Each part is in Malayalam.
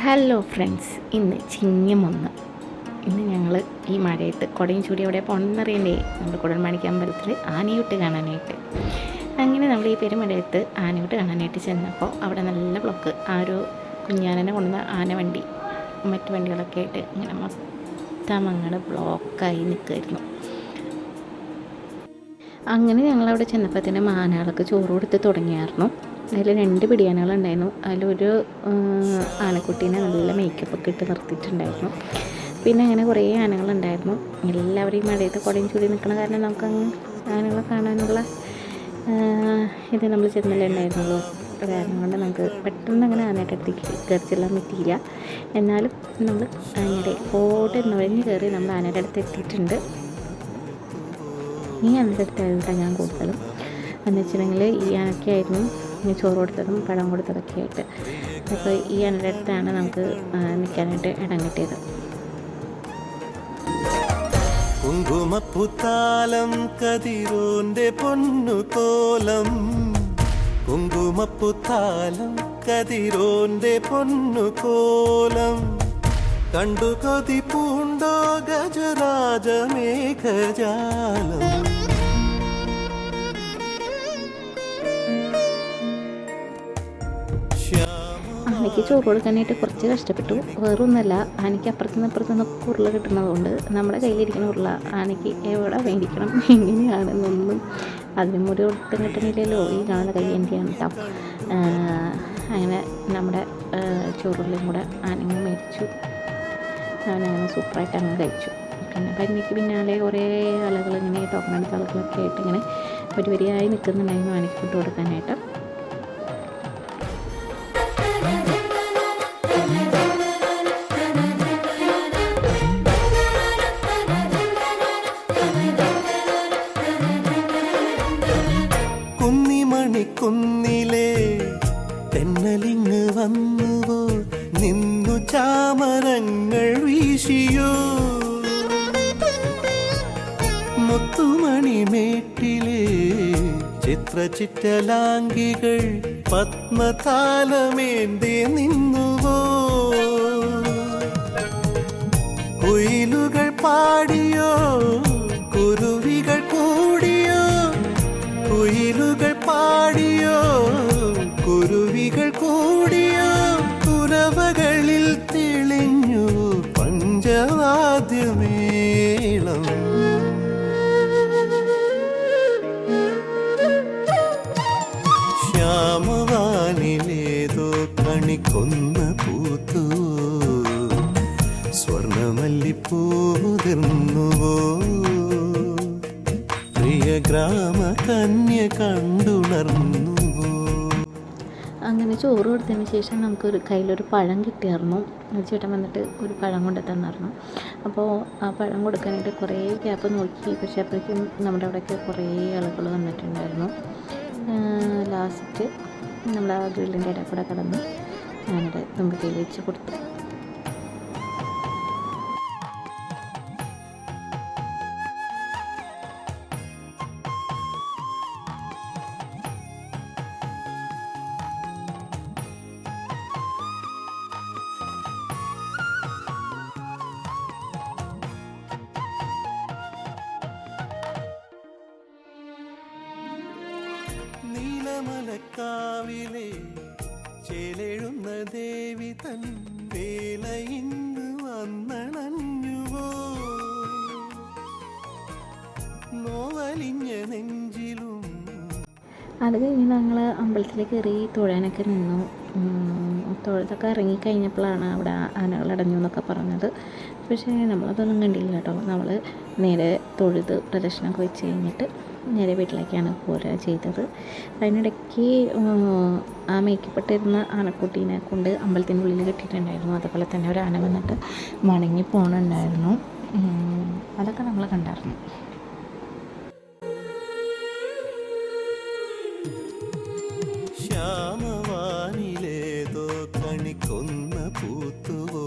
ഹലോ ഫ്രണ്ട്സ്, ഇന്ന് ചിങ്ങം 1. ഇന്ന് ഞങ്ങൾ ഈ മഴയത്ത് കുടയും ചൂടി അവിടെ പോകണമെന്നറിയണ്ടേ, നമ്മുടെ കുടൽമാണിക്ക അമ്പലത്തിൽ ആനയൂട്ട് കാണാനായിട്ട്. അങ്ങനെ നമ്മൾ ഈ പെരുമഴയത്ത് ആനയൂട്ട് കാണാനായിട്ട് ചെന്നപ്പോൾ അവിടെ നല്ല ബ്ലോക്ക്. ആ ഒരു കുഞ്ഞാനനെ കൊണ്ടുവന്ന ആന വണ്ടി മറ്റു വണ്ടികളൊക്കെ ആയിട്ട് ഇങ്ങനെ മൊത്തം അങ്ങോട്ട് ബ്ലോക്കായി നിൽക്കുമായിരുന്നു. അങ്ങനെ ഞങ്ങളവിടെ ചെന്നപ്പോഴത്തേനും ആനകൾക്ക് ചോറ് കൊടുത്ത് തുടങ്ങിയായിരുന്നു. അതിൽ 2 പിടിയാനകളുണ്ടായിരുന്നു. അതിലൊരു ആനക്കുട്ടീനെ നല്ല മേക്കപ്പൊക്കെ ഇട്ട് നിർത്തിയിട്ടുണ്ടായിരുന്നു. പിന്നെ അങ്ങനെ കുറേ ആനകളുണ്ടായിരുന്നു. എല്ലാവരും ഈ മഴയത്ത് കുടയും ചൂടി നിൽക്കണ കാരണം നമുക്കങ്ങ് ആനകളെ കാണാനുള്ള ഇത് നമ്മൾ ചെന്നല്ലേ ഉണ്ടായിരുന്നുള്ളൂ. കാരണം കൊണ്ട് നമുക്ക് പെട്ടെന്ന് അങ്ങനെ ആനയുടെ അടുത്തേക്ക് കയറി ചെല്ലാൻ പറ്റിയില്ല. എന്നാലും നമ്മൾ ആനയുടെ കോട്ട നുഴഞ്ഞ് കയറി നമ്മൾ ആനയുടെ അടുത്ത് എത്തിയിട്ടുണ്ട്. ഈ ആനയുടെ അടുത്തായിരുന്നു ഞാൻ കൂടുതലും എന്ന് വെച്ചിട്ടുണ്ടെങ്കിൽ ഈ ആനയ്ക്കായിരുന്നു ചോറ് കൊടുത്തതും പഴം കൊടുത്തതൊക്കെ ആയിട്ട്. അപ്പോൾ ഈ ആനയുടെ അടുത്താണ് നമുക്ക് നിൽക്കാനായിട്ട് ഇടം കിട്ടിയത്. കുങ്കുമപ്പുത്താലം കതിരോന്റെ പൊന്നുകോലം, കുങ്കുമപ്പുത്താലം കതിരോന്റെ പൊന്നുകോലം, കണ്ടു കൊതി പൂണ്ടോ ഗജരാജ മേഘജാലം. ആനയ്ക്ക് ചോറ് കൊടുക്കാനായിട്ട് കുറച്ച് കഷ്ടപ്പെട്ടു. വേറൊന്നുമല്ല, ആനയ്ക്ക് അപ്പുറത്തുനിന്നൊക്കെ ഉരുള കിട്ടുന്നതുകൊണ്ട് നമ്മുടെ കയ്യിലിരിക്കുന്ന ഉരുള ആനയ്ക്ക് എവിടെ മേടിക്കണം എങ്ങനെയാണെന്നൊന്നും അതിനും ഒരു ഒട്ടും കിട്ടണില്ലല്ലോ. ഈ കാണുന്ന കൈ എൻ്റെയാണ് കേട്ടോ. അങ്ങനെ നമ്മുടെ ചോറുള്ളിയും കൂടെ ആനങ്ങ് മേടിച്ചു. ആനങ്ങനെ സൂപ്പറായിട്ട് അങ്ങ് കഴിച്ചു. പിന്നെ പന്നിക്ക് പിന്നാലെ കുറേ ആളുകൾ ഇങ്ങനെ ടോക്കൺ എടുത്ത ആളുകളൊക്കെ ആയിട്ട് ഇങ്ങനെ വരിയായി നിൽക്കുന്നുണ്ടായിരുന്നു ആനയ്ക്ക് ഫുഡ് കൊടുക്കാനായിട്ട്. കുന്നിമണിക്കുന്നിലേ തെന്നലിങ്ങ് വന്നുവോ, നിന്നു ചാമരങ്ങൾ വീശിയോ, മുത്തുമണിമേട്ടിലെ ചിത്രചിറ്റലാംഗികൾ പത്മതാലമേന്തി നിന്നുവോ, കുയിലുകൾ പാടിയോ കുരുവികൾ കൂടിയോ, കുയിലുകൾ പാടിയോ കുരുവികൾ കൂടിയോ, കുരവകളിൽ തെളിഞ്ഞു പഞ്ചവാദ്യമേളം. ശ്യാമവാനിലേതോ കണിക്കൊന്ന പൂത്തു, സ്വർണമല്ലിപ്പൂതിർന്നുവോ, പ്രിയ ഗ്രാമ കന്യ കണ്ടുണർന്നുവോ. അങ്ങനെ ചോറ് കൊടുത്തതിന് ശേഷം നമുക്കൊരു കയ്യിലൊരു പഴം കിട്ടിയായിരുന്നു. ചേട്ടൻ വന്നിട്ട് ഒരു പഴം കൊണ്ട് തന്നായിരുന്നു. അപ്പോൾ ആ പഴം കൊടുക്കാനായിട്ട് കുറേ ഗ്യാപ്പ് നോക്കി. പക്ഷേ അപ്പോഴേക്കും നമ്മുടെ അവിടെയൊക്കെ കുറേ ആളുകൾ വന്നിട്ടുണ്ടായിരുന്നു. ലാസ്റ്റ് നമ്മൾ ആ ഗ്രില്ലിൻ്റെ ഇടയിൽ കൂടെ കടന്ന് ഞാനിവിടെ തുമ്പിക്കൈയിൽ വെച്ച് കൊടുത്തു. നീലമലക്കാവിലെ ചേലെഴുന്ന ദേവി തൻ വേല ഇന്ന് വന്നണഞ്ഞുവോ, നോവലിഞ്ഞ നെഞ്ചിലും. അത് കഴിഞ്ഞ് ഞങ്ങൾ അമ്പലത്തിൽ കയറി തൊഴാനൊക്കെ നിന്നു. തൊഴുതൊക്കെ ഇറങ്ങിക്കഴിഞ്ഞപ്പോഴാണ് അവിടെ ആനകൾ അടഞ്ഞു എന്നൊക്കെ പറഞ്ഞത്. പക്ഷേ നമ്മളതൊന്നും കണ്ടില്ല കേട്ടോ. നമ്മൾ നേരെ തൊഴുത് പ്രദക്ഷിണമൊക്കെ വെച്ച് കഴിഞ്ഞിട്ട് നേരെ വീട്ടിലേക്കാണ് പോരുക ചെയ്തത്. അതിനിടയ്ക്ക് ആ മേക്കപ്പെട്ടിരുന്ന ആനക്കുട്ടീനെ കൊണ്ട് അമ്പലത്തിൻ്റെ ഉള്ളിൽ കെട്ടിയിട്ടുണ്ടായിരുന്നു. അതുപോലെ തന്നെ ഒരു ആന വന്നിട്ട് മടങ്ങി പോകണുണ്ടായിരുന്നു. അതൊക്കെ നമ്മൾ കണ്ടായിരുന്നു. ശ്യാമവാനിലേതോ കണിക്കൊന്ന പൂത്തുവോ,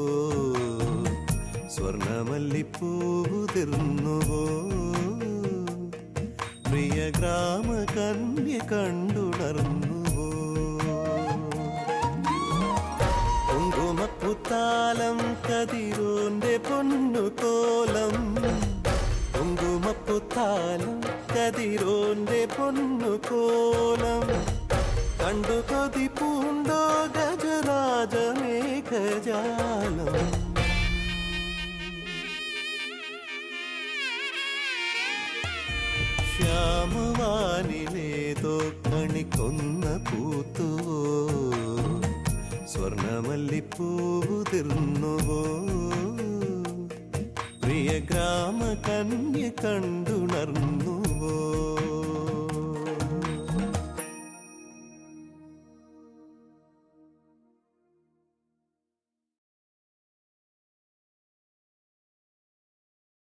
സ്വർണമല്ലിപ്പൂതിർന്നുവോ, പ്രിയ ഗ്രാമ കന്യ കണ്ടുണർന്നുവോ, കുങ്കുമപ്പൂ പൂത്താലം കതിരോന്റെ പൊന്നുകോലം കുങ്കുമപ്പൂത്താലം കതിരോന്റെ പൊന്നുകോലം കണ്ടു കൊതി പൂണ്ടോ ഗജരാജ മേഘജാലം ശ്യാമവാനിലേതോ കണിക്കൊന്ന പൂത്തുവോ സ്വർണമല്ലിപ്പൂതിർന്നു